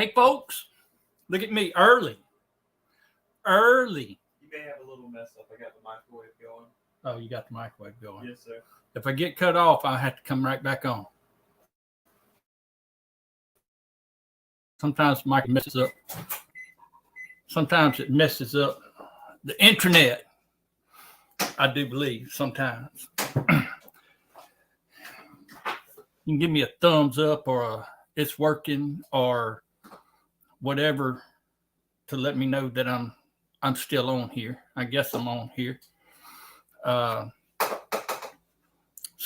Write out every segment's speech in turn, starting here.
Hey, folks, look at me early. Early. You may have a little mess up. I got the microwave going. Oh, you got the microwave going. Yes, sir. If I get cut off, I have to come right back on. Sometimes the mic messes up. Sometimes it messes up the internet. I do believe sometimes. You can give me a thumbs up or it's working or whatever to let me know that I'm still on here. I guess I'm on here. So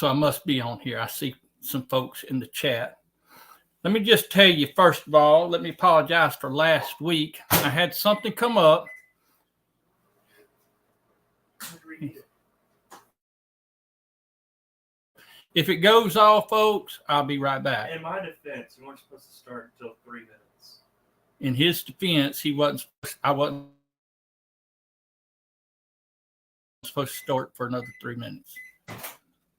I must be on here. I see some folks in the chat. Let me just tell you, first of all, let me apologize for last week. I had something come up. If it goes off, folks, I'll be right back. In my defense, you weren't supposed to start until 3 minutes. In his defense, I wasn't supposed to start for another 3 minutes.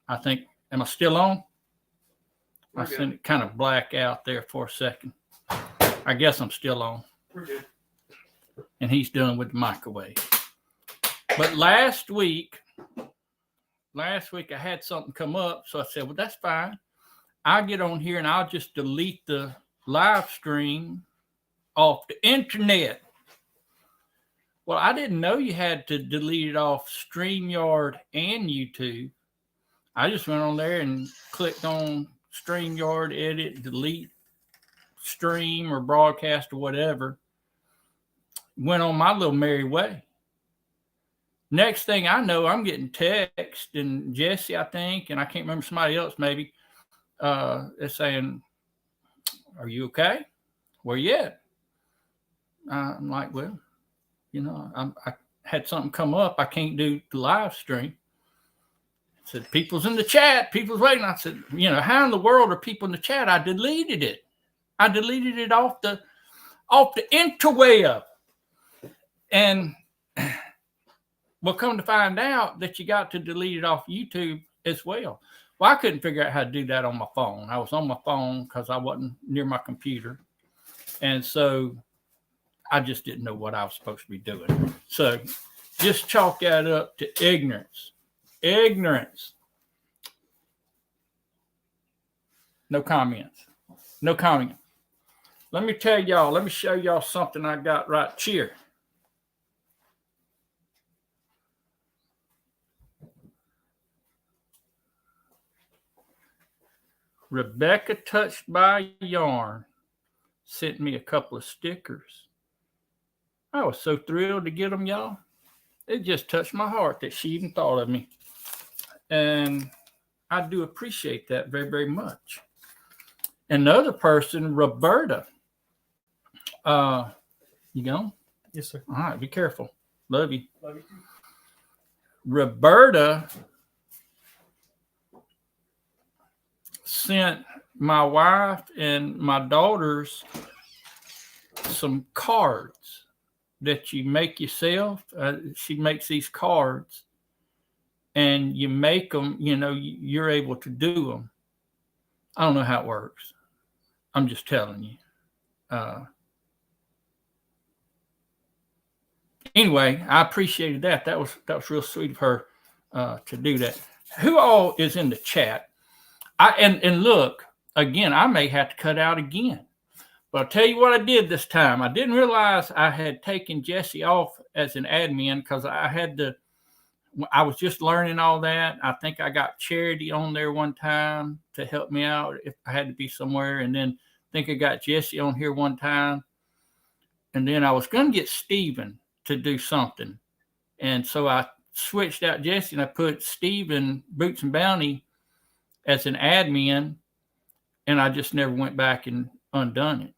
I think, am I still on? We're I good. sent it kind of black out there for a second. I guess I'm still on. We're good. And he's done with the microwave. But last week I had something come up, so I said, well, that's fine. I'll get on here and I'll just delete the live stream off the internet. Well, I didn't know you had to delete it off StreamYard and YouTube. I just went on there and clicked on StreamYard, edit, delete, stream or broadcast or whatever. Went on my little merry way. Next thing I know, I'm getting text and Jesse, I think, and I can't remember somebody else maybe, is saying, are you okay? Where you at? I'm like, well, you know, I had something come up. I can't do the live stream. I said, people's in the chat. People's waiting. I said, you know, how in the world are people in the chat? I deleted it. I deleted it off the interweb. And well, come to find out that you got to delete it off YouTube as well. Well, I couldn't figure out how to do that on my phone. I was on my phone because I wasn't near my computer. And so I just didn't know what I was supposed to be doing. So just chalk that up to ignorance. Ignorance. No comments. No comment. Let me tell y'all, let me show y'all something I got right here. Rebecca Touched by Yarn sent me a couple of stickers. I was so thrilled to get them, y'all. It just touched my heart that she even thought of me. And I do appreciate that very, very much. Another person, Roberta. You going? Yes, sir. All right, be careful. Love you. Love you too. Roberta sent my wife and my daughters some cards that you make yourself. She makes these cards and you make them, you know, you're able to do them. I don't know how it works. I'm just telling you. Anyway, I appreciated that. That was real sweet of her to do that. Who all is in the chat? And look, again, I may have to cut out again. But I'll tell you what I did this time. I didn't realize I had taken Jesse off as an admin because I was just learning all that. I think I got Charity on there one time to help me out if I had to be somewhere. And then I think I got Jesse on here one time. And then I was going to get Stephen to do something. And so I switched out Jesse and I put Stephen Boots and Bounty as an admin. And I just never went back and undone it.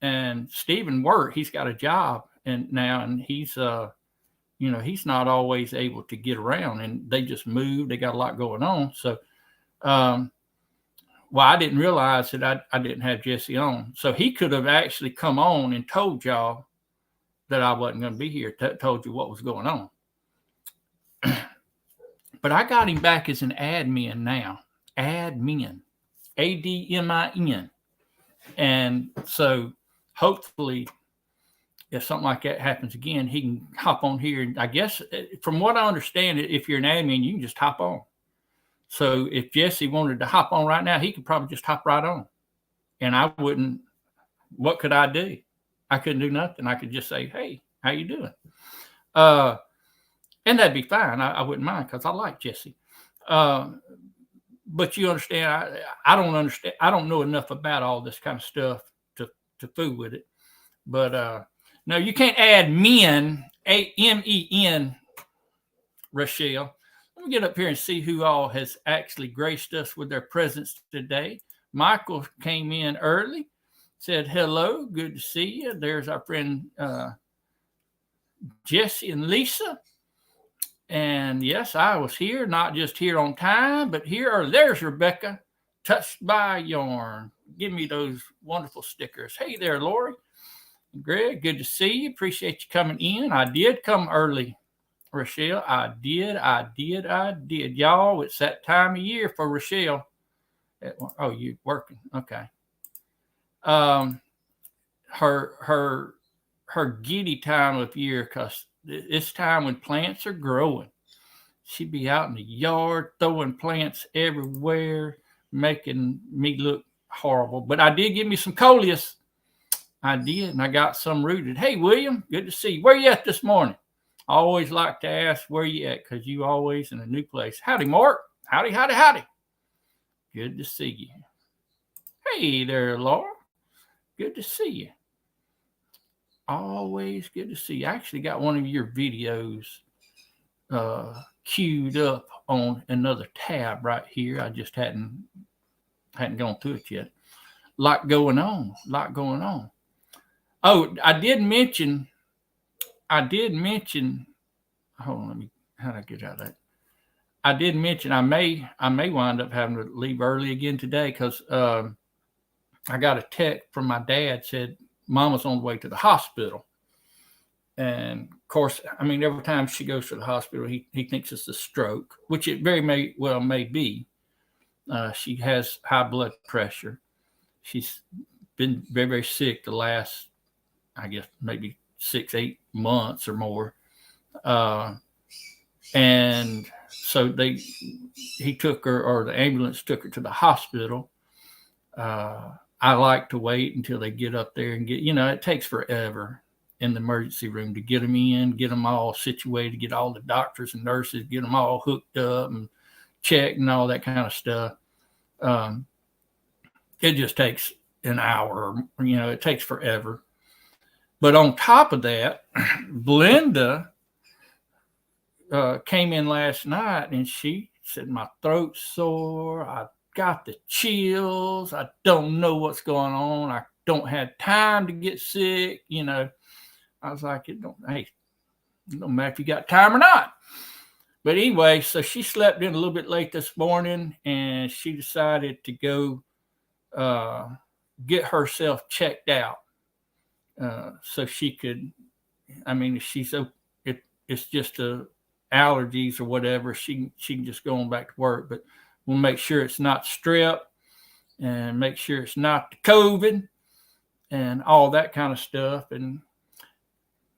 And Stephen worked. He's got a job and he's he's not always able to get around, and they just moved. They got a lot going on. So, I didn't realize that I didn't have Jesse on. So he could have actually come on and told y'all that I wasn't going to be here, told you what was going on. But I got him back as an admin now. Admin. ADMIN. And so hopefully, if something like that happens again, he can hop on here. And I guess from what I understand, if you're an admin, you can just hop on. So if Jesse wanted to hop on right now, he could probably just hop right on. And I wouldn't, what could I do? I couldn't do nothing. I could just say, hey, how you doing? And that'd be fine. I wouldn't mind because I like Jesse. But you understand, I don't understand. I don't know enough about all this kind of stuff to fool with it. But no, you can't add men, AMEN, Rochelle. Let me get up here and see who all has actually graced us with their presence today. Michael came in early, said hello, good to see you. There's our friend Jesse and Lisa. And yes, I was here, not just here on time, but here or there's Rebecca, touched by yarn. Give me those wonderful stickers. Hey there, Lori. Greg, good to see you. Appreciate you coming in. I did come early, Rochelle. I did. Y'all, it's that time of year for Rochelle. Oh, you working? Okay. Her giddy time of year, because it's time when plants are growing. She'd be out in the yard throwing plants everywhere, making me look horrible. But I did give me some coleus. I did, and I got some rooted. Hey, William, good to see you. Where you at this morning? I always like to ask where you at because you always in a new place. Howdy, Mark. Howdy. Good to see you. Hey there, Laura. Good to see you. Always good to see you. I actually got one of your videos queued up on another tab right here. I just hadn't gone through it yet. Lot going on. Oh, I did mention. Hold on, how did I get out of that? I did mention I may wind up having to leave early again today because I got a text from my dad said Mama's on the way to the hospital. And of course, I mean, every time she goes to the hospital, he thinks it's a stroke, which it very may be. She has high blood pressure. She's been very, very sick the last, I guess, maybe 6-8 months or more. And so he took her, or the ambulance took her to the hospital. I like to wait until they get up there and it takes forever in the emergency room to get them in, get them all situated, get all the doctors and nurses, get them all hooked up and checked and all that kind of stuff. It just takes an hour, it takes forever. But on top of that, Belinda came in last night and she said, my throat's sore. I got the chills. I don't know what's going on. I don't have time to get sick. I was like, it don't matter if you got time or not. But anyway, so she slept in a little bit late this morning and she decided to go get herself checked out. So she could, it's just allergies or whatever, she can just go on back to work. But we'll make sure it's not strep and make sure it's not the COVID and all that kind of stuff. And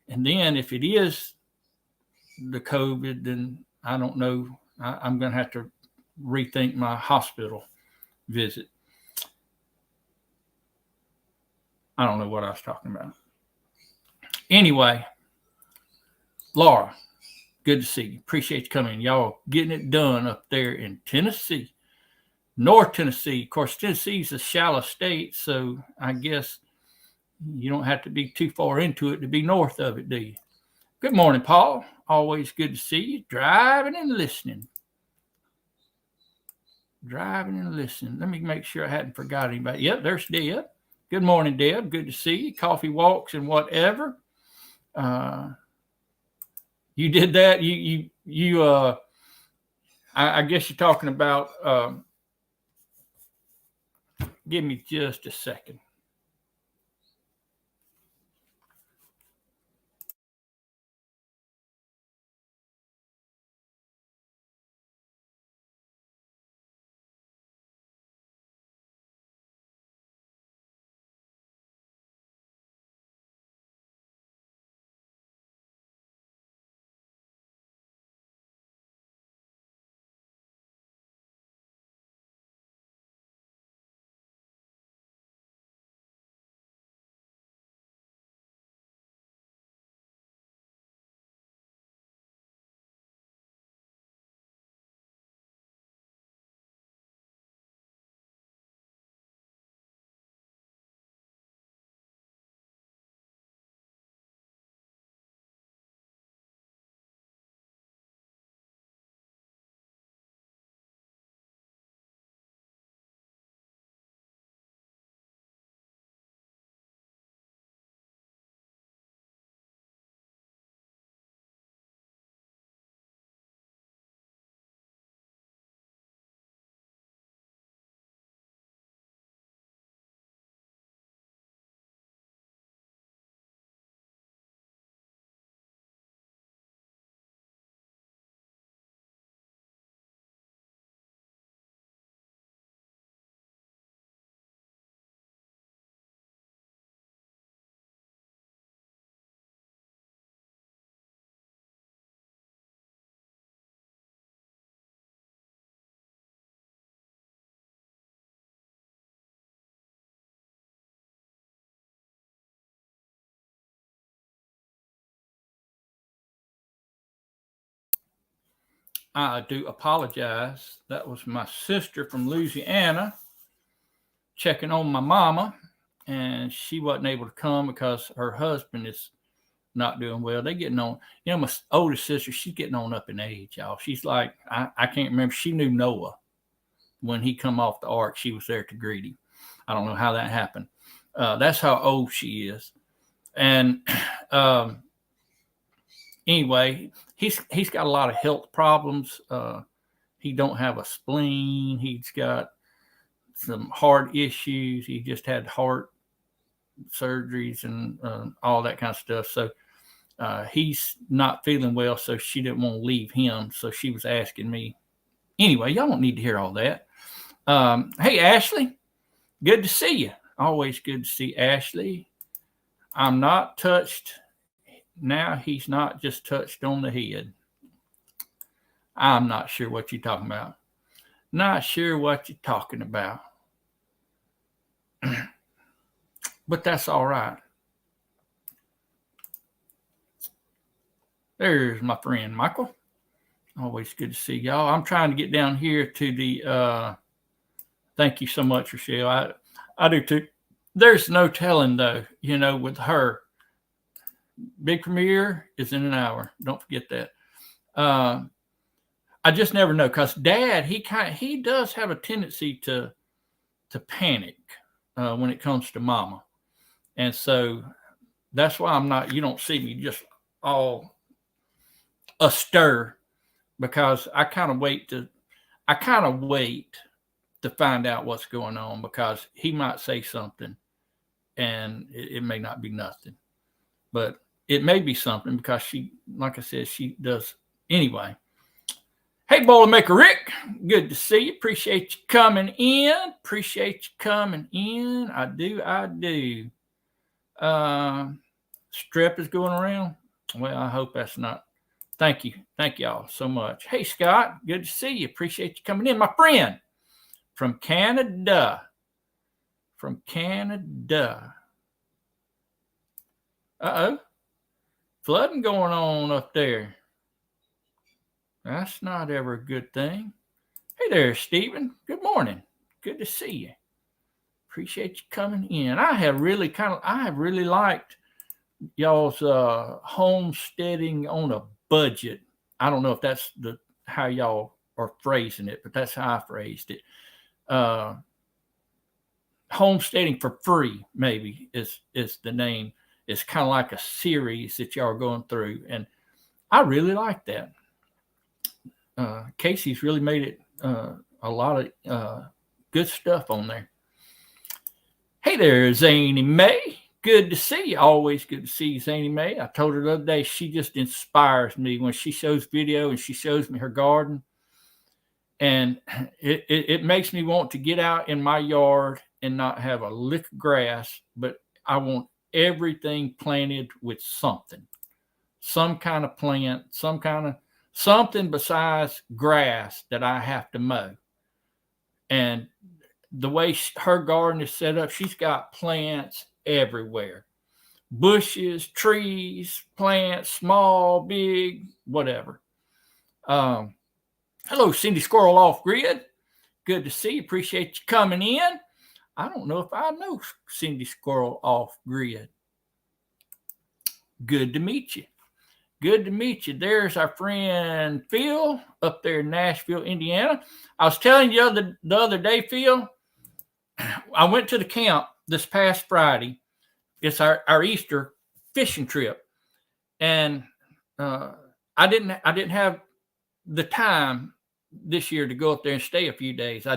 then if it is the COVID, then I don't know. I'm going to have to rethink my hospital visit. I don't know what I was talking about. Anyway, Laura, good to see you. Appreciate you coming. Y'all getting it done up there in Tennessee, North Tennessee. Of course, Tennessee's a shallow state, so I guess you don't have to be too far into it to be north of it, do you? Good morning, Paul. Always good to see you. Driving and listening. Let me make sure I hadn't forgot anybody. Yep, there's Deb. Good morning, Deb. Good to see you. Coffee walks and whatever. You did that. I guess you're talking about. Give me just a second. I do apologize. That was my sister from Louisiana checking on my mama, and she wasn't able to come because her husband is not doing well. They getting on. You know, my oldest sister, she's getting on up in age, y'all. She's like, I can't remember. She knew Noah when he come off the ark. She was there to greet him. I don't know how that happened. That's how old she is. And anyway, he's got a lot of health problems. He don't have a spleen. He's got some heart issues. He just had heart surgeries and all that kind of stuff. So he's not feeling well. So she didn't want to leave him. So she was asking me. Anyway, y'all don't need to hear all that. Hey, Ashley, good to see you. Always good to see Ashley. I'm not touched. Now he's not just touched on the head. I'm not sure what you're talking about. Not sure what you're talking about. But that's all right. There's my friend Michael. Always good to see y'all. I'm trying to get down here to the thank you so much, Rochelle. I do too. There's no telling though, you know, with her. Big premiere is in an hour. Don't forget that. I just never know because Dad, he does have a tendency to panic when it comes to Mama, and so that's why you don't see me just all astir because I kind of wait to find out what's going on because he might say something, and it may not be nothing, but it may be something because she, like I said, she does anyway. Hey, Boilermaker Rick, good to see you. Appreciate you coming in. I do. Strep is going around. Well, I hope that's not. Thank you. Thank y'all so much. Hey, Scott, good to see you. Appreciate you coming in. My friend from Canada. Uh-oh. Flooding going on up there. That's not ever a good thing. Hey there, Stephen. Good morning. Good to see you. Appreciate you coming in. I have really liked y'all's homesteading on a budget. I don't know if that's how y'all are phrasing it, but that's how I phrased it. Homesteading for free, maybe is the name. It's kind of like a series that y'all are going through, and I really like that. Casey's really made it a lot of good stuff on there. Hey there, Zany May. Good to see you. Always good to see you, Zany May. I told her the other day she just inspires me when she shows video and she shows me her garden. And it makes me want to get out in my yard and not have a lick of grass, but I want everything planted with something, some kind of plant, something besides grass that I have to mow. And the way her garden is set up, she's got plants everywhere. Bushes, trees, plants, small, big, whatever. Hello, Cindy Squirrel Off Grid. Good to see you. Appreciate you coming in. I don't know if I know Cindy Squirrel Off Grid. Good to meet you. Good to meet you. There's our friend Phil up there in Nashville, Indiana. I was telling you the other day, Phil, I went to the camp this past Friday. It's our Easter fishing trip. And I didn't have the time this year to go up there and stay a few days.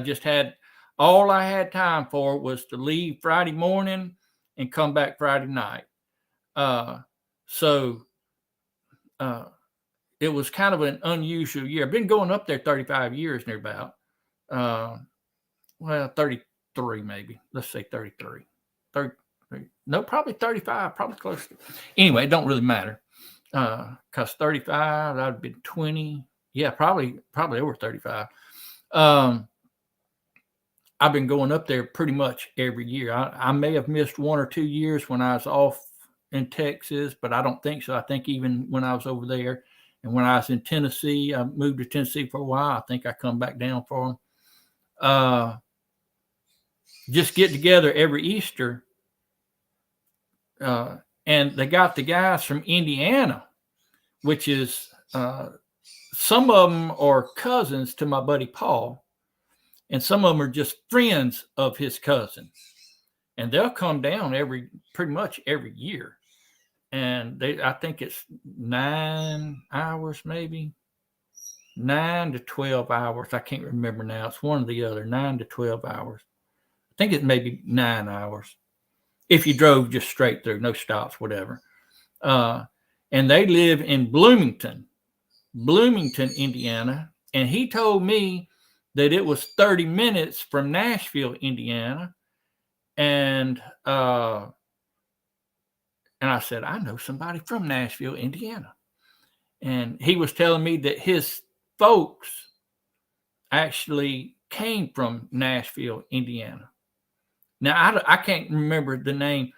All I had time for was to leave Friday morning and come back Friday night. So it was kind of an unusual year. I've been going up there 35 years near about. 33 maybe. Let's say 33. 33. No, probably 35, probably close to. Anyway, it don't really matter. Because 35, that would have been 20. Yeah, probably over 35. I've been going up there pretty much every year. I may have missed 1 or 2 years when I was off in Texas, but I don't think so. I think even when I was over there And when I was in Tennessee, I moved to Tennessee for a while. I think I come back down for them. Just get together every Easter. And they got the guys from Indiana, which is some of them are cousins to my buddy Paul, and some of them are just friends of his cousin. And they'll come down pretty much every year. And I think it's 9 hours, maybe 9 to 12 hours. I can't remember now. It's one or the other, 9 to 12 hours. I think it may be 9 hours if you drove just straight through, no stops, whatever. And they live in Bloomington, Indiana. And he told me that it was 30 minutes from Nashville, Indiana. And I said, I know somebody from Nashville, Indiana. And he was telling me that his folks actually came from Nashville, Indiana. Now, I can't remember the name.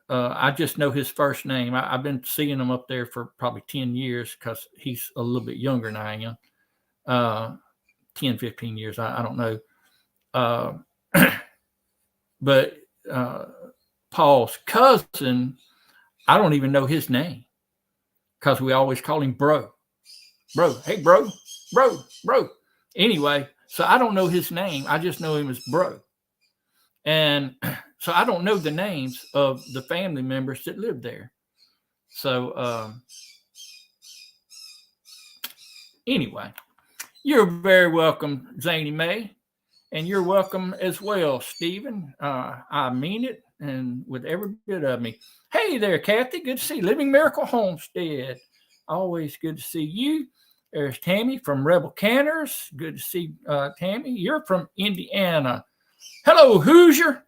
I just know his first name. I've been seeing him up there for probably 10 years because he's a little bit younger than I am. 10, 15 years. I don't know. But Paul's cousin, I don't even know his name because we always call him bro. Hey, bro. Anyway, so I don't know his name. I just know him as bro. And so I don't know the names of the family members that live there. So anyway, you're very welcome, Zany May. And you're welcome as well, Stephen. I mean it, and with every bit of me. Hey there, Kathy. Good to see you. Living Miracle Homestead. Always good to see you. There's Tammy from Rebel Canners. Good to see Tammy. You're from Indiana. Hello, Hoosier.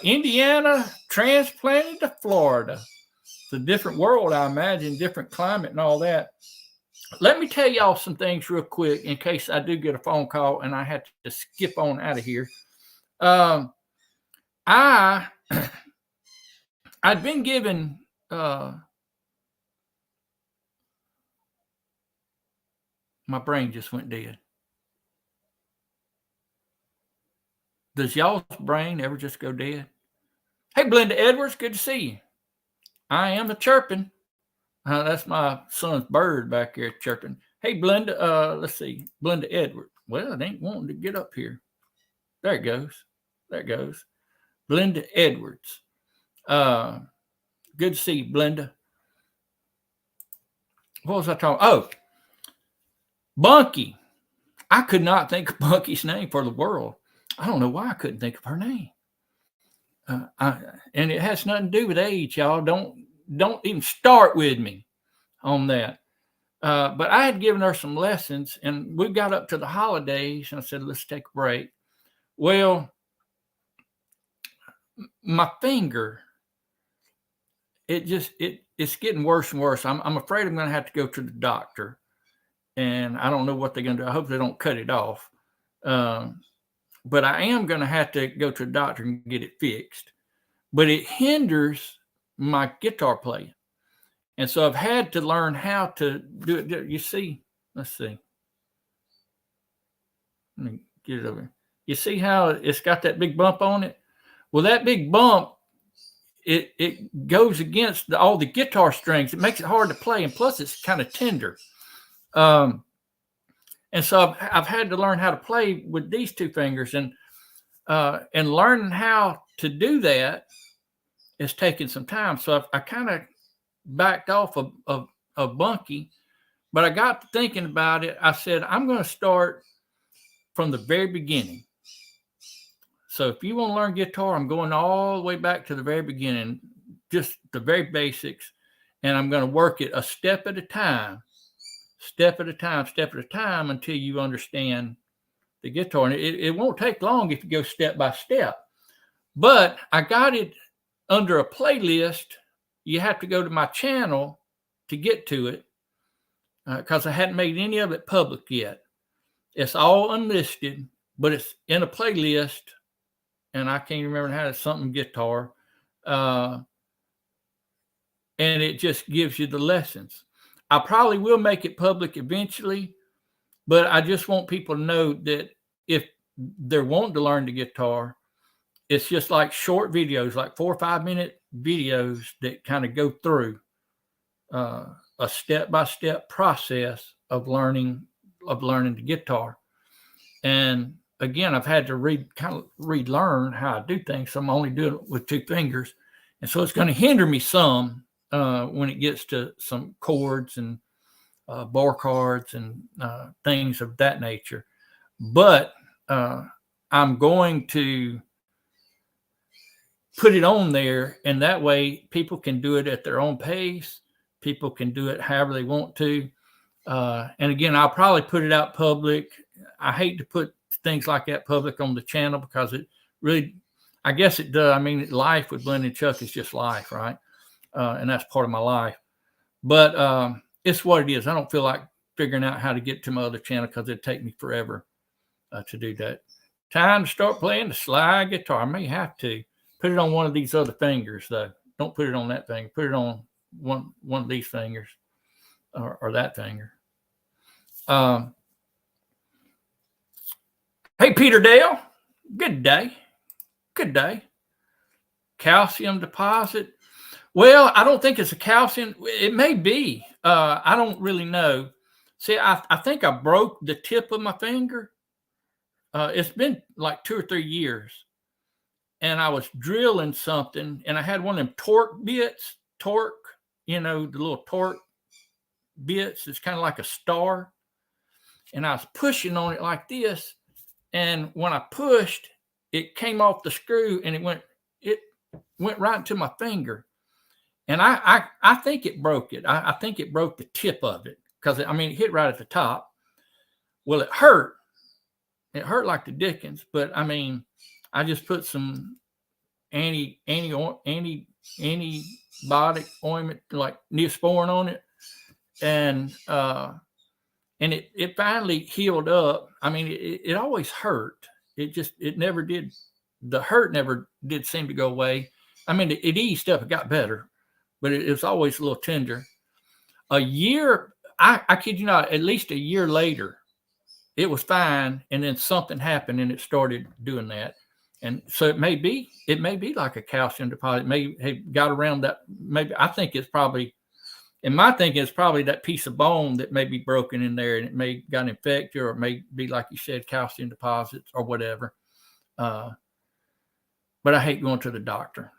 Indiana transplanted to Florida. It's a different world, I imagine, different climate and all that. Let me tell y'all some things real quick in case I do get a phone call and I have to skip on out of here. I'd been given my brain just went dead. Does y'all's brain ever just go dead? Hey, Blenda Edwards, good to see you. I am a chirping. That's my son's bird back there chirping. Hey, Blenda, let's see. Blenda Edwards. Well, it ain't wanting to get up here. There it goes. Blenda Edwards. Good to see you, Blenda. What was I talking? Oh, Bunky. I could not think of Bunky's name for the world. I don't know why I couldn't think of her name. And it has nothing to do with age, y'all. Don't even start with me on that. But I had given her some lessons, and we got up to the holidays, and I said, let's take a break. Well, my finger, it's getting worse and worse. I'm afraid I'm going to have to go to the doctor, and I don't know what they're going to do. I hope they don't cut it off. But I am going to have to go to the doctor and get it fixed. But it hinders my guitar playing. And so I've had to learn how to do it. You see, let's see. Let me get it over here. You see how it's got that big bump on it? Well, that big bump, it goes against all the guitar strings. It makes it hard to play. And plus, it's kind of tender. And so I've had to learn how to play with these two fingers, and learning how to do that is taking some time. So I kind of backed off of Bunky, but I got to thinking about it. I said, I'm going to start from the very beginning. So if you want to learn guitar, I'm going all the way back to the very beginning, just the very basics, and I'm going to work it a step at a time until you understand the guitar. And it won't take long if you go step by step. But I got it under a playlist. You have to go to my channel to get to it because I hadn't made any of it public yet. It's all unlisted, but it's in a playlist, and I can't remember how it's something guitar. And it just gives you the lessons. I probably will make it public eventually, but I just want people to know that if they're wanting to learn the guitar, it's just like short videos, like 4 or 5 minute videos that kind of go through a step-by-step process of learning the guitar. And again, I've had to relearn how I do things. So I'm only doing it with 2 fingers. And so it's going to hinder me some when it gets to some chords and bar chords and things of that nature. But I'm going to put it on there, and that way people can do it at their own pace. People can do it however they want to. And again, I'll probably put it out public. I hate to put things like that public on the channel because it really, I guess it does. I mean, life with Blending Chuck is just life, right? And that's part of my life. But it's what it is. I don't feel like figuring out how to get to my other channel because it'd take me forever to do that. Time to start playing the slide guitar. I may have to put it on one of these other fingers, though. Don't put it on that finger. Put it on one of these fingers or that finger. Hey, Peter Dale. Good day. Good day. Calcium deposit. Well, I don't think it's a calcium. It may be. I don't really know. See, I think I broke the tip of my finger. It's been like 2 or 3 years. And I was drilling something, and I had one of them torque bits. Torque, the little torque bits. It's kind of like a star. And I was pushing on it like this. And when I pushed, it came off the screw, and it went right into my finger. And I think it broke it. I think it broke the tip of it because, it hit right at the top. Well, it hurt. It hurt like the dickens. But, I just put some antibiotic ointment, like Neosporin on it. And it finally healed up. It always hurt. It never did. The hurt never did seem to go away. It eased up. It got better. But it was always a little tender. A year, I kid you not, at least a year later, it was fine. And then something happened and it started doing that. And so it may be like a calcium deposit. It may have got around that. Maybe I think it's probably, in my thinking, it's probably that piece of bone that may be broken in there and it may got infected, or it may be, like you said, calcium deposits or whatever. But I hate going to the doctor.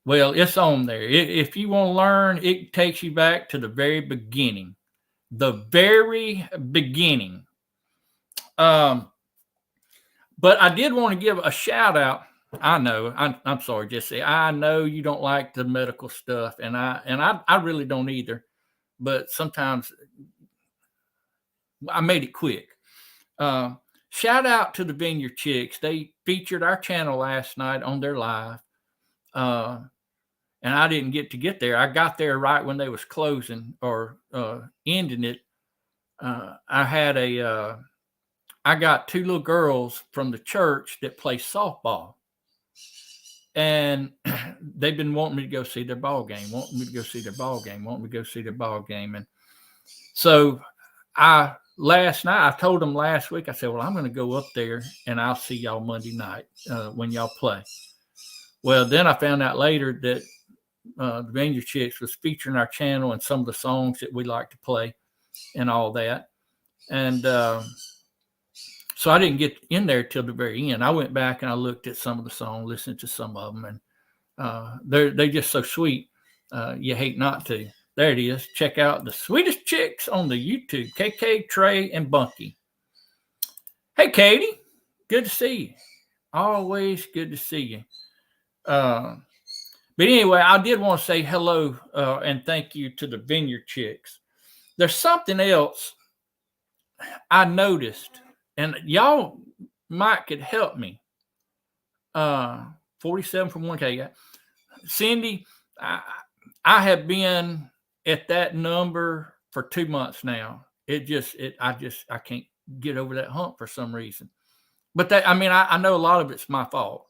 Well, it's on there. If you want to learn, it takes you back to the very beginning. The very beginning. But I did want to give a shout out. I know, I'm sorry, Jesse. I know you don't like the medical stuff, and I really don't either. But sometimes I made it quick. Shout out to the Vineyard Chicks. They featured our channel last night on their live. And I didn't get there. I got there right when they was closing or ending it. I got 2 little girls from the church that play softball. And they've been wanting me to go see their ball game, And so last night, I told them last week, I said, well, I'm going to go up there and I'll see y'all Monday night when y'all play. Well, then I found out later that the Vineyard Chicks was featuring our channel and some of the songs that we like to play and all that. And so I didn't get in there till the very end. I went back and I looked at some of the songs, listened to some of them, and they're just so sweet. You hate not to. There it is. Check out the Sweetest Chicks on the YouTube. KK, Trey, and Bunky. Hey, Katie. Good to see you. Always good to see you. But anyway, I did want to say hello and thank you to the Vineyard Chicks. There's something else I noticed, and y'all might could help me. 47 from 1K. Cindy, I have been at that number for 2 months now. I can't get over that hump for some reason. But I know a lot of it's my fault.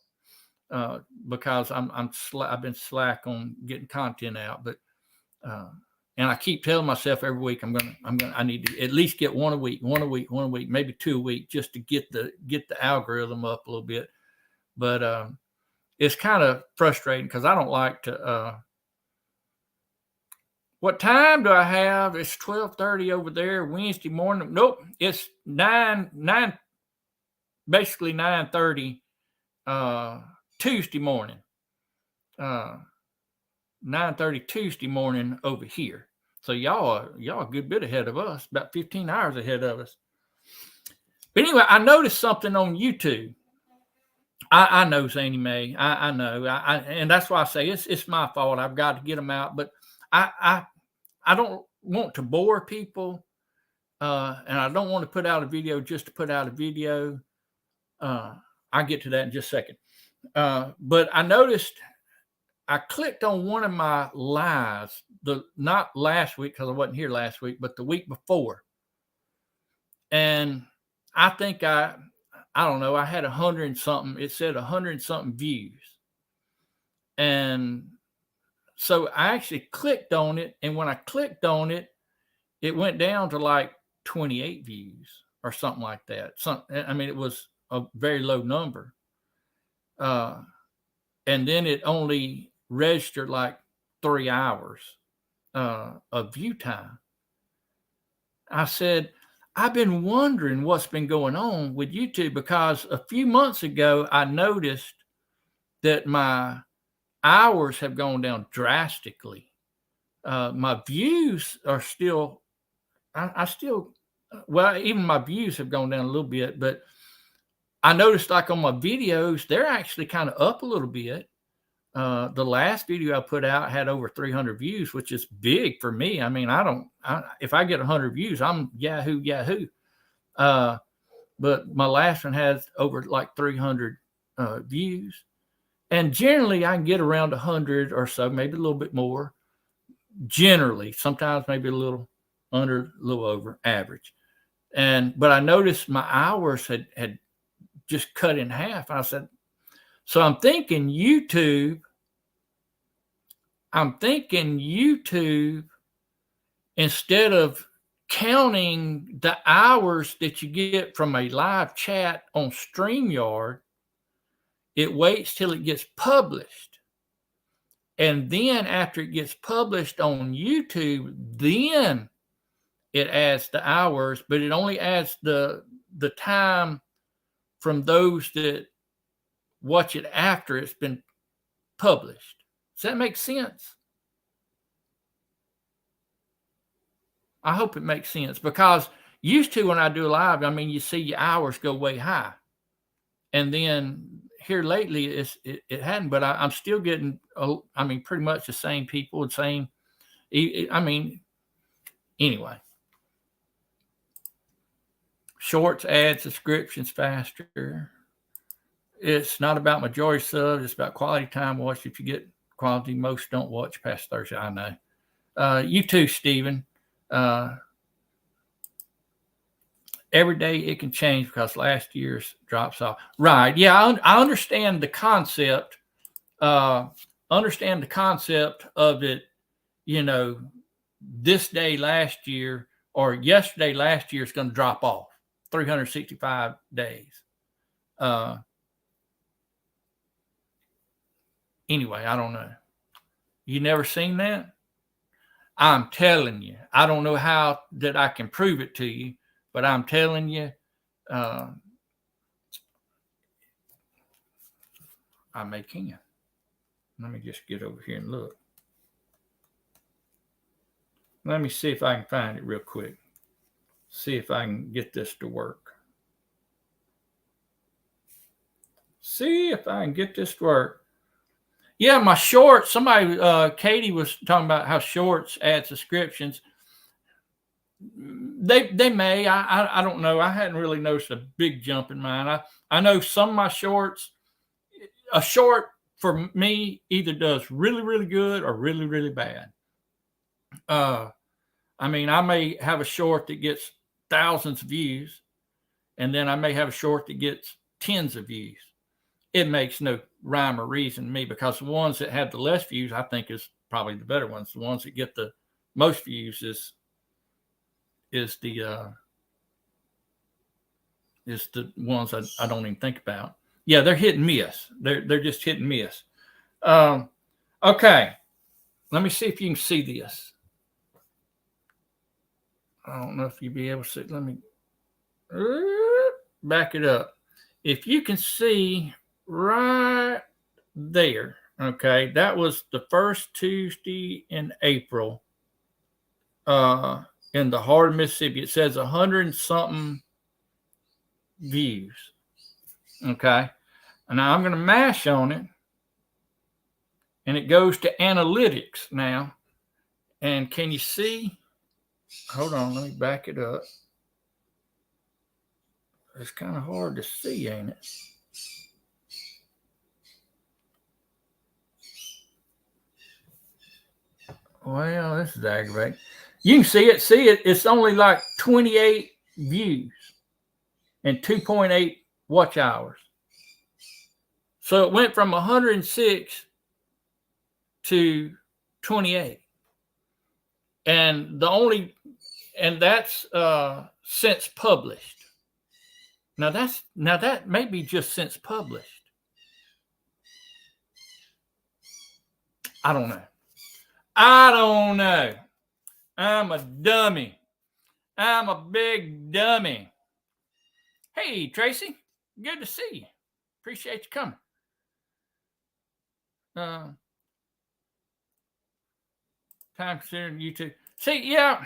Because I've been slack on getting content out, but And I keep telling myself every week, I need to at least get one a week, maybe 2 a week, just to get the algorithm up a little bit. But it's kind of frustrating because I don't like to. What time do I have? It's 12:30 over there Wednesday morning. Nope, it's 9, basically 9:30 Tuesday morning. 9:30 Tuesday morning over here. So y'all a good bit ahead of us, about 15 hours ahead of us. But anyway, I noticed something on YouTube. I know, Zany Mae. I know. And that's why I say it's my fault. I've got to get them out. But I don't want to bore people. And I don't want to put out a video just to put out a video. I'll get to that in just a second. But I noticed I clicked on one of my lives, not last week because I wasn't here last week, but the week before. And I think I don't know, I had 100 and something. It said 100 and something views. And so I actually clicked on it. And when I clicked on it, it went down to like 28 views or something like that. It was a very low number. And then it only registered like 3 hours of view time. I said, I've been wondering what's been going on with YouTube, because a few months ago, I noticed that my hours have gone down drastically. My views are still, even my views have gone down a little bit, but I noticed like on my videos, they're actually kind of up a little bit. The last video I put out had over 300 views, which is big for me. I mean, if I get 100 views, I'm Yahoo. But my last one has over like 300 views. And generally I can get around 100 or so, maybe a little bit more. Generally, sometimes maybe a little under, a little over average. But I noticed my hours had just cut in half. I said, so I'm thinking YouTube, instead of counting the hours that you get from a live chat on StreamYard, it waits till it gets published. And then after it gets published on YouTube, then it adds the hours, but it only adds the time from those that watch it after it's been published. Does that make sense? I hope it makes sense, because used to when I do a live, you see your hours go way high. And then here lately it hadn't, but I'm still getting, pretty much the same people, anyway. Shorts, ads, subscriptions faster. It's not about majority subs. It's about quality time watched. If you get quality, most don't watch past Thursday. I know. You too, Stephen. Every day it can change because last year's drops off. Right. Yeah, I understand the concept. Understand the concept of it, this day last year or yesterday last year is going to drop off 365 days. Anyway, I don't know. You never seen that? I'm telling you. I don't know how that I can prove it to you, but I'm telling you, I may can. Let me just get over here and look. Let me see if I can find it real quick. See if I can get this to work. Yeah, my shorts. Somebody, Katie was talking about how shorts add subscriptions. They may. I don't know. I hadn't really noticed a big jump in mine. I know some of my shorts. A short for me either does really, really good or really, really bad. I may have a short that gets thousands of views, and then I may have a short that gets tens of views. It makes no rhyme or reason to me, because the ones that have the less views, I think, is probably the better ones. The ones that get the most views is the ones I don't even think about. Yeah, they're hit and miss. They're just hit and miss. Okay, let me see if you can see this. I don't know if you'll be able to see. Let me back it up. If you can see right there, okay, that was the first Tuesday in April in the heart of Mississippi. It says 100 and something views. Okay, and now I'm going to mash on it, and it goes to analytics now. And can you see? Hold on, let me back it up. It's kind of hard to see, ain't it? Well, this is aggravating. You can see it. See it. It's only like 28 views and 2.8 watch hours. So it went from 106 to 28. And that's since published. Now that may be just since published. I don't know. I'm a dummy. I'm a big dummy. Hey, Tracy, good to see you. Appreciate you coming. Time considering you too. See, yeah,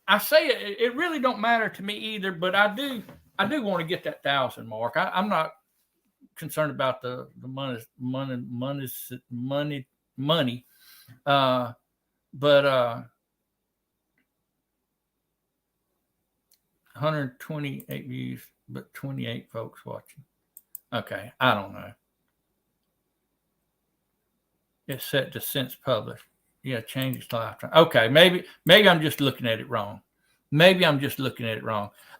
I say it really don't matter to me either, but I do want to get that 1,000 mark. I'm not concerned about the money. But 128 views, but 28 folks watching. Okay, I don't know. It's set to since published. Yeah, change its lifetime. Okay, maybe I'm just looking at it wrong.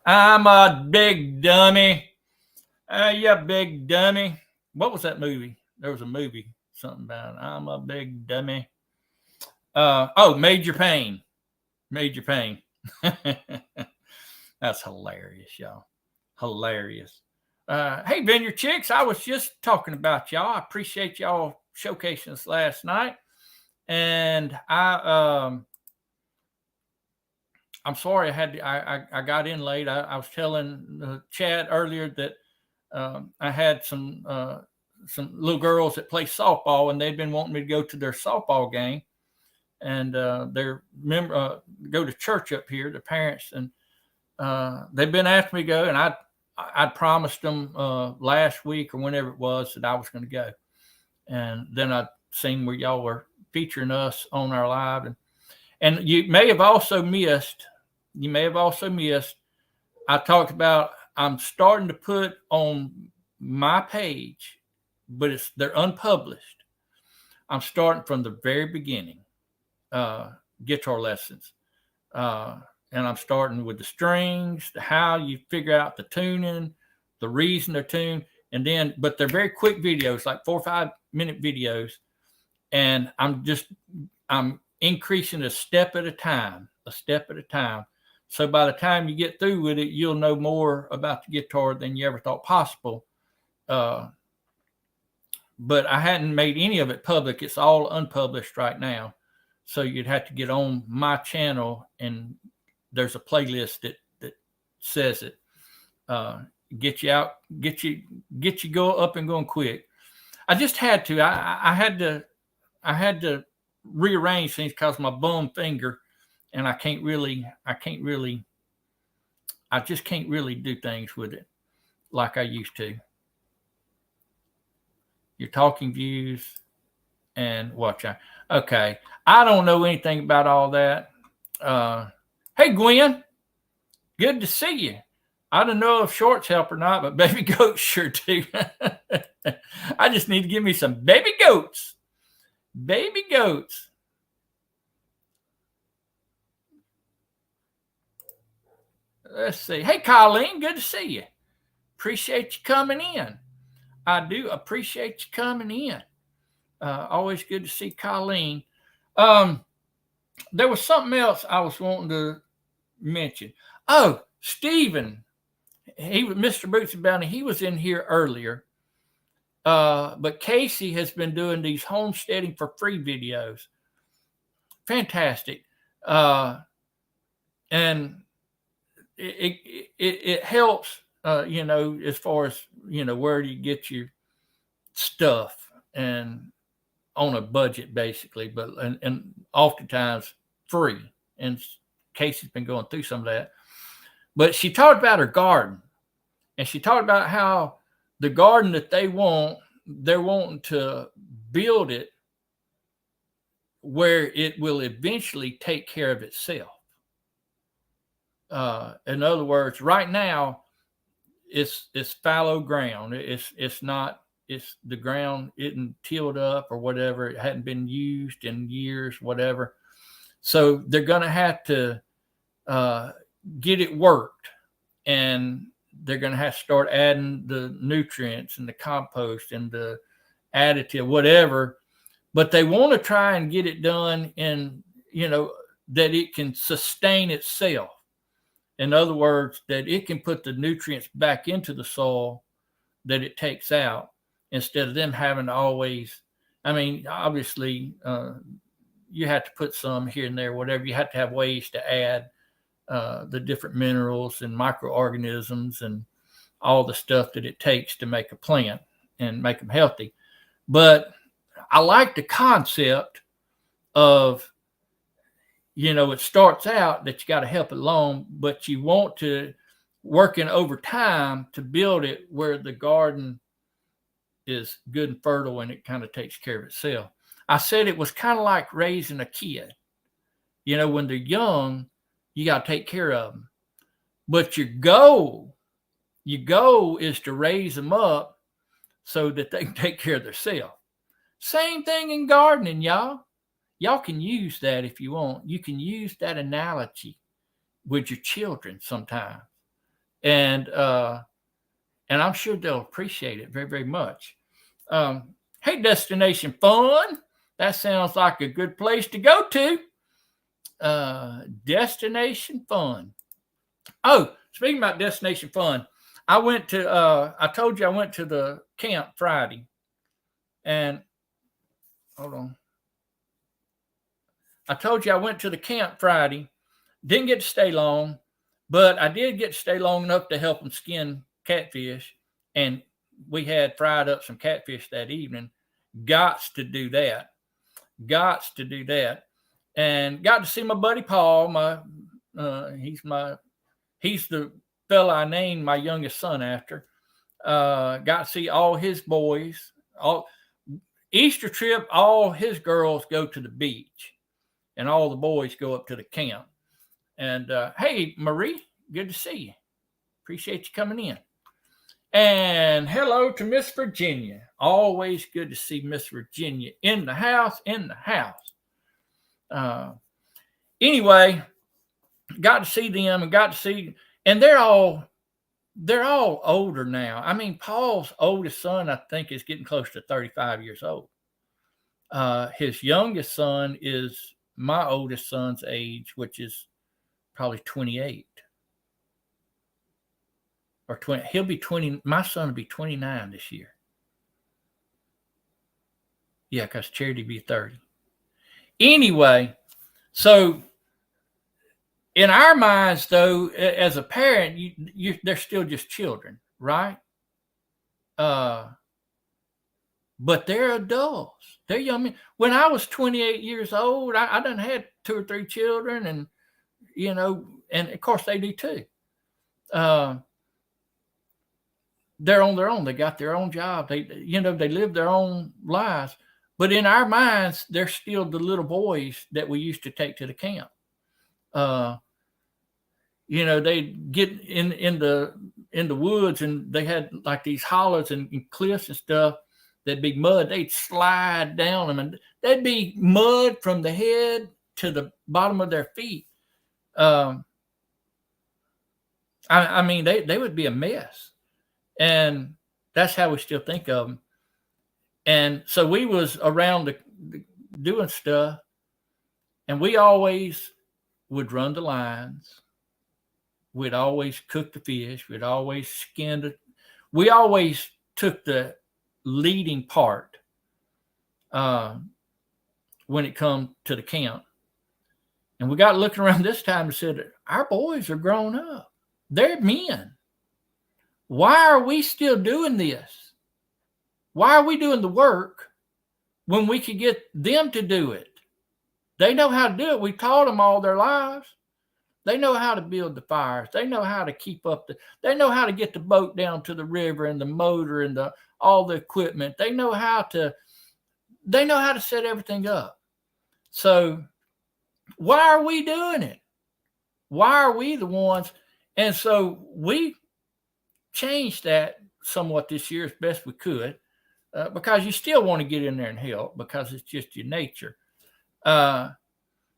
I'm a big dummy. Yeah, big dummy. What was that movie? There was a movie, something about I'm a big dummy. Major Pain. That's hilarious, y'all. Hilarious. Hey, Vineyard Chicks, I was just talking about y'all. I appreciate y'all showcasing us last night. And I'm sorry I got in late. I was telling Chad earlier that I had some little girls that play softball, and they'd been wanting me to go to their softball game, and go to church up here, the parents, and they've been asking me to go, and I'd promised them last week or whenever it was that I was going to go, and then I seen where y'all were featuring us on our live, and you may have also missed. I talked about I'm starting to put on my page, but they're unpublished. I'm starting from the very beginning, guitar lessons, and I'm starting with the strings, how you figure out the tuning, the reason they're tuned, but they're very quick videos, like 4 or 5 minute videos. And I'm increasing a step at a time. So by the time you get through with it, you'll know more about the guitar than you ever thought possible. But I hadn't made any of it public. It's all unpublished right now. So you'd have to get on my channel, and there's a playlist that says it. Get you out, get you go up and going quick. I just had to. I had to rearrange things because my bum finger, and I just can't really do things with it like I used to. Your talking views and watch out. Okay. I don't know anything about all that. Hey, Gwen, good to see you. I don't know if shorts help or not, but baby goats sure do. I just need to give me some baby goats. Baby goats. Let's see. Hey, Colleen, good to see you. Appreciate you coming in. I do appreciate you coming in. Always good to see Colleen. there was something else I was wanting to mention. Oh, Stephen, he was Mr. Boots and Bounty. He was in here earlier. But Casey has been doing these homesteading for free videos. Fantastic. And it helps, as far as, where you get your stuff and on a budget basically, but, and oftentimes free. And Casey's been going through some of that, but she talked about her garden, and she talked about how the garden that they're wanting to build it where it will eventually take care of itself. In other words, right now it's fallow ground. It's not, it's the ground isn't tilled up or whatever. It hadn't been used in years, whatever. So they're going to have to get it worked, and they're going to have to start adding the nutrients and the compost and the additive, whatever. But they want to try and get it done in, that it can sustain itself. In other words, that it can put the nutrients back into the soil that it takes out, instead of them having to always, I mean, obviously, you have to put some here and there, whatever. You have to have ways to add the different minerals and microorganisms and all the stuff that it takes to make a plant and make them healthy. But I like the concept of, it starts out that you got to help it along, but you want to working over time to build it where the garden is good and fertile and it kind of takes care of itself. I said it was kind of like raising a kid. When they're young, you got to take care of them. But your goal is to raise them up so that they can take care of themselves. Same thing in gardening, y'all. Y'all can use that if you want. You can use that analogy with your children sometimes. And I'm sure they'll appreciate it very, very much. Hey, Destination Fun. That sounds like a good place to go to. Destination Fun. Oh, speaking about Destination Fun, I told you I went to the camp Friday. And hold on. I told you I went to the camp Friday. Didn't get to stay long, but I did get to stay long enough to help them skin catfish. And we had fried up some catfish that evening. Gots to do that. And got to see my buddy Paul. He's the fella I named my youngest son after. Got to see all his boys. Easter trip, all his girls go to the beach, and all the boys go up to the camp. And hey, Marie, good to see you. Appreciate you coming in. And hello to Miss Virginia. Always good to see Miss Virginia in the house. Anyway, got to see them and they're all older now. I mean, Paul's oldest son, I think, is getting close to 35 years old. His youngest son is my oldest son's age, which is probably 28 or 20. He'll be 20. My son will be 29 this year. Yeah, because Charity be 30. Anyway, so in our minds, though, as a parent, they're still just children, right? But they're adults. They're young. When I was 28 years old, I done had 2 or 3 children, and and of course they do too. They're on their own. They got their own job. They live their own lives. But in our minds, they're still the little boys that we used to take to the camp. They get in the woods, and they had like these hollows and cliffs and stuff. There'd be mud. They'd slide down them, and there'd be mud from the head to the bottom of their feet. I mean, they would be a mess. And that's how we still think of them. And so we was around doing stuff. And we always would run the lines. We'd always cook the fish. We'd always skin it. We always took the leading part when it come to the camp. And we got looking around this time and said, our boys are grown up. They're men. Why are we still doing this? Why are we doing the work when we could get them to do it? They know how to do it. We taught them all their lives. They know how to build the fires. They know how to keep up they know how to get the boat down to the river and the motor and all the equipment. They know how to set everything up. So why are we doing it? Why are we the ones? And so we changed that somewhat this year as best we could, because you still want to get in there and help because it's just your nature.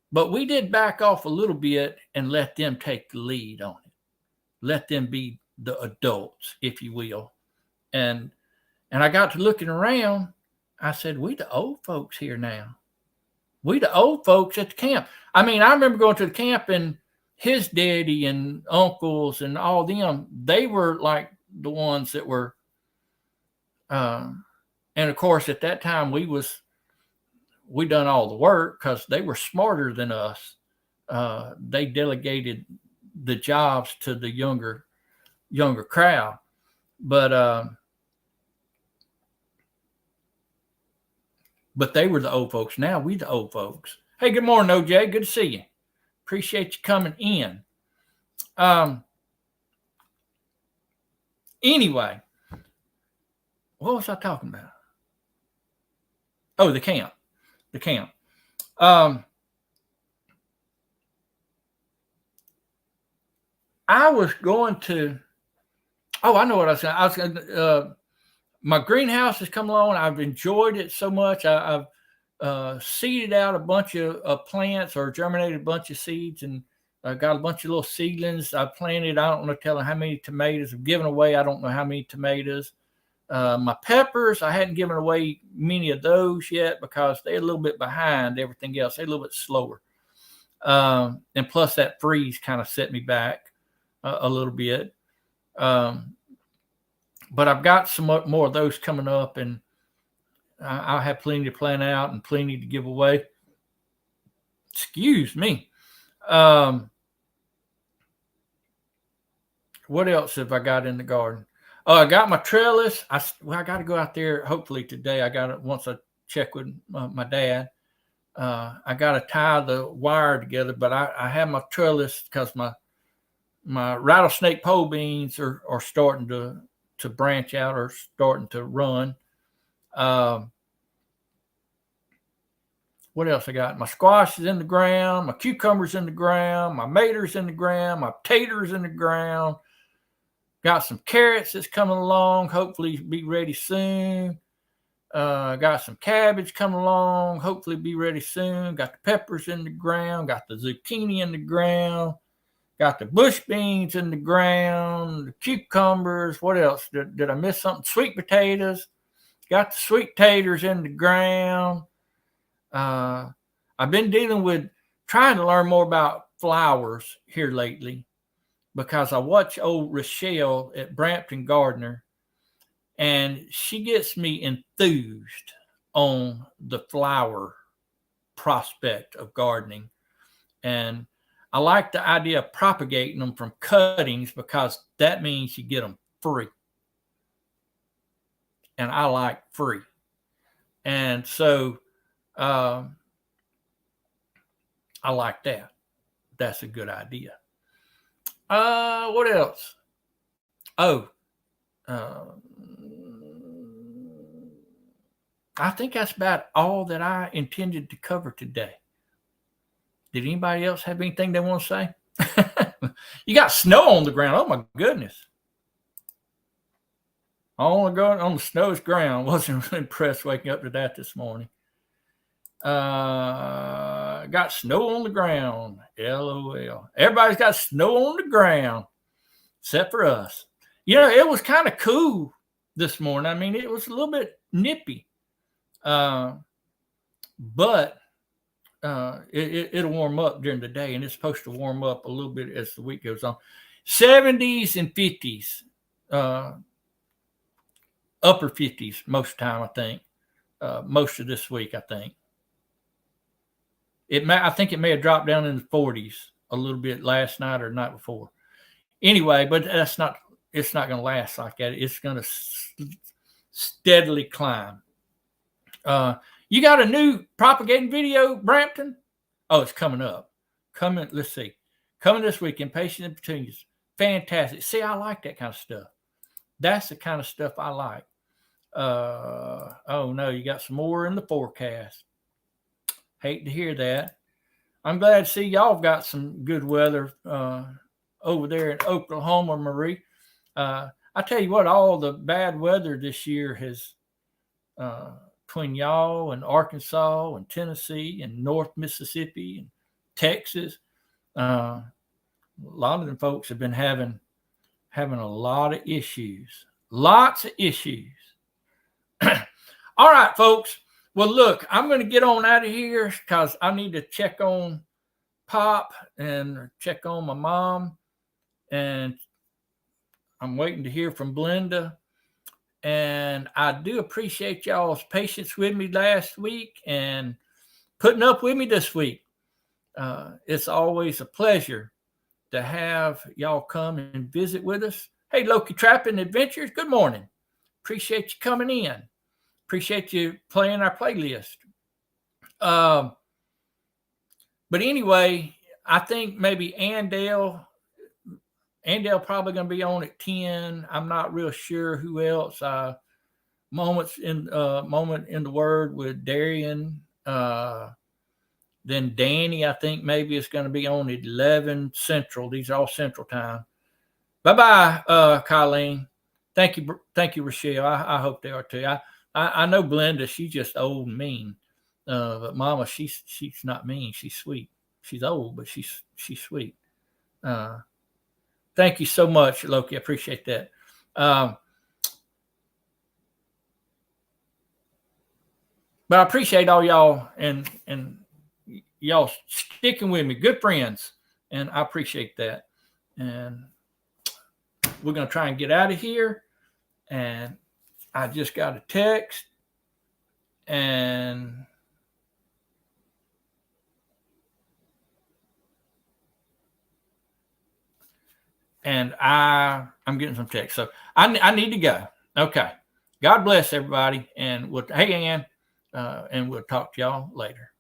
But we did back off a little bit and let them take the lead on it. Let them be the adults, if you will. And I got to looking around. I said, we the old folks here now. We the old folks at the camp. I mean, I remember going to the camp and his daddy and uncles and all them, they were like the ones that were, and of course, at that time we done all the work because they were smarter than us. They delegated the jobs to the younger crowd, but they were the old folks. Now we the old folks. Hey, good morning, OJ. Good to see you. Appreciate you coming in. Anyway, what was I talking about? Oh, the camp. I was going to, I know what I was going my greenhouse has come along. I've enjoyed it so much. I've seeded out a bunch of plants or germinated a bunch of seeds, and I got a bunch of little seedlings. I planted, I don't know, tell how many tomatoes I've given away. I don't know how many tomatoes. My peppers, I hadn't given away many of those yet because they're a little bit behind everything else. They're a little bit slower. And plus that freeze kind of set me back a little bit. But I've got some more of those coming up, and I'll have plenty to plant out and plenty to give away. Excuse me. What else have I got in the garden? I got my trellis. I got to go out there hopefully today. I got it once I check with my dad. I got to tie the wire together, but I have my trellis because my rattlesnake pole beans are starting to branch out or starting to run. What else I got? My squash is in the ground. My cucumbers in the ground. My maters in the ground. My taters in the ground. Got some carrots that's coming along. Hopefully be ready soon. Got some cabbage coming along. Hopefully be ready soon. Got the peppers in the ground. Got the zucchini in the ground. Got the bush beans in the ground. The cucumbers. What else? Did I miss something? Sweet potatoes. Got the sweet taters in the ground. I've been dealing with trying to learn more about flowers here lately, because I watch old Rochelle at Brampton Gardener, and she gets me enthused on the flower prospect of gardening. And I like the idea of propagating them from cuttings because that means you get them free. And I like free. And so I like that. That's a good idea. What else? I think that's about all that I intended to cover today. Did anybody else have anything they want to say? You got snow on the ground. Oh my goodness. On the snow's ground. Wasn't really impressed waking up to that this morning. Got snow on the ground. LOL. Everybody's got snow on the ground except for us. It was kind of cool this morning. I mean, it was a little bit nippy. But it'll warm up during the day, and it's supposed to warm up a little bit as the week goes on. 70s and 50s, upper 50s most of the time, I think. Most of this week, I think. I think it may have dropped down in the 40s a little bit last night or the night before. Anyway, but it's not going to last like that. It's going to steadily climb. You got a new propagating video, Brampton? Oh, it's coming up. Let's see. Coming this week, Impatient and Petunias. Fantastic. See, I like that kind of stuff. That's the kind of stuff I like. Oh, no, you got some more in the forecast. Hate to hear that. I'm glad to see y'all have got some good weather over there in Oklahoma, Marie. I tell you what, all the bad weather this year has between y'all and Arkansas and Tennessee and North Mississippi and Texas. A lot of them folks have been having a lot of issues. Lots of issues. All right, folks. Well, look, I'm going to get on out of here because I need to check on Pop and check on my mom. And I'm waiting to hear from Blenda. And I do appreciate y'all's patience with me last week and putting up with me this week. It's always a pleasure to have y'all come and visit with us. Hey, Loki Trapping Adventures, good morning. Appreciate you coming in. Appreciate you playing our playlist. But anyway, I think maybe Andale probably going to be on at 10. I'm not real sure who else. Moment in the Word with Darian. Then Danny, I think maybe it's going to be on 11 Central. These are all Central time. Bye-bye, Colleen. Thank you, Rochelle. I hope they are too. I know Blenda, she's just old and mean. But Mama, she's not mean. She's sweet. She's old, but she's sweet. Thank you so much, Loki. I appreciate that. But I appreciate all y'all and y'all sticking with me. Good friends. And I appreciate that. And we're going to try and get out of here. And I just got a text. And I'm getting some text. So I need to go. Okay. God bless everybody. And hey, Ann. And we'll talk to y'all later.